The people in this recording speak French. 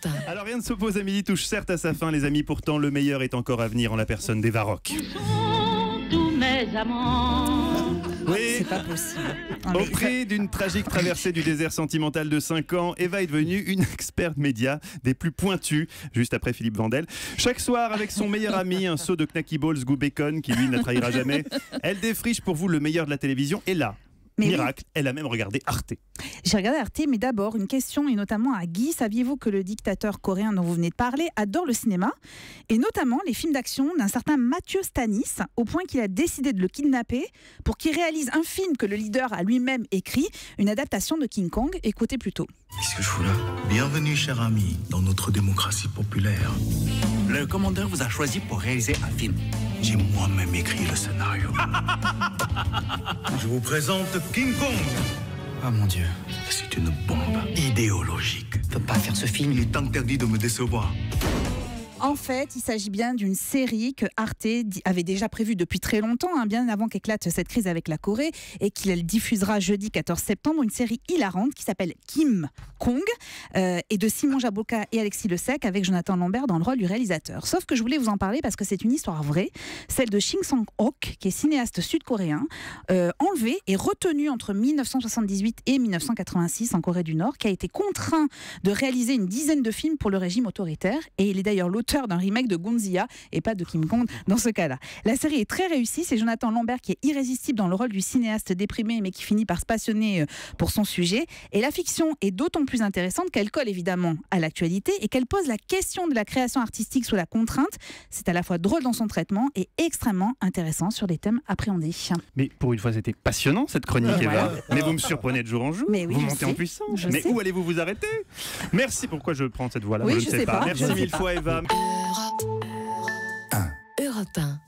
Europe 1. Alors rien ne s'oppose à Midi touche certes à sa fin, les amis. Pourtant, le meilleur est encore à venir en la personne d'Eva Rock. Tous mes amants. Oui, C'est pas possible. au prix d'une tragique traversée du désert sentimental de 5 ans, Eva est devenue une experte média des plus pointues, juste après Philippe Vandel. Chaque soir, avec son meilleur ami, un seau de Knacky Balls goût bacon, qui lui ne la trahira jamais, elle défriche pour vous le meilleur de la télévision. Et là, Mais miracle, elle a même regardé Arte. J'ai regardé Arte, mais d'abord, une question, et notamment à Guy. Saviez-vous que le dictateur coréen dont vous venez de parler adore le cinéma, et notamment les films d'action d'un certain Mathieu Stanis, au point qu'il a décidé de le kidnapper pour qu'il réalise un film que le leader a lui-même écrit, une adaptation de King Kong. Écoutez plutôt. Qu'est-ce que je fous là? Bienvenue, cher ami, dans notre démocratie populaire. Le commandeur vous a choisi pour réaliser un film. J'ai moi-même écrit le scénario. Je vous présente King Kong. Oh mon Dieu. C'est une bombe idéologique. Faut pas faire ce film. Il est interdit de me décevoir. En fait, il s'agit bien d'une série que Arte avait déjà prévue depuis très longtemps, bien avant qu'éclate cette crise avec la Corée, et qu'il diffusera jeudi 14 septembre, une série hilarante qui s'appelle Kim Kong, et de Simon Jaboka et Alexis Le Sec, avec Jonathan Lambert dans le rôle du réalisateur. Sauf que je voulais vous en parler parce que c'est une histoire vraie, celle de Shin Sang-ok, qui est cinéaste sud-coréen, enlevé et retenu entre 1978 et 1986 en Corée du Nord, qui a été contraint de réaliser une dizaine de films pour le régime autoritaire, et il est d'ailleurs l'auteur d'un remake de Gonzilla et pas de King Kong dans ce cas-là. La série est très réussie, c'est Jonathan Lambert qui est irrésistible dans le rôle du cinéaste déprimé mais qui finit par se passionner pour son sujet, et la fiction est d'autant plus intéressante qu'elle colle évidemment à l'actualité et qu'elle pose la question de la création artistique sous la contrainte. C'est à la fois drôle dans son traitement et extrêmement intéressant sur les thèmes appréhendés. Mais pour une fois, c'était passionnant cette chronique, Eva. Voilà. Mais vous me surprenez de jour en jour. Mais oui, vous je montez sais. en puissance. Je Mais sais. où allez-vous vous arrêter? Merci. Pourquoi je prends cette voie-là? Oui, Moi, je ne sais pas. Merci Je sais mille pas. fois, Eva. Europe 1.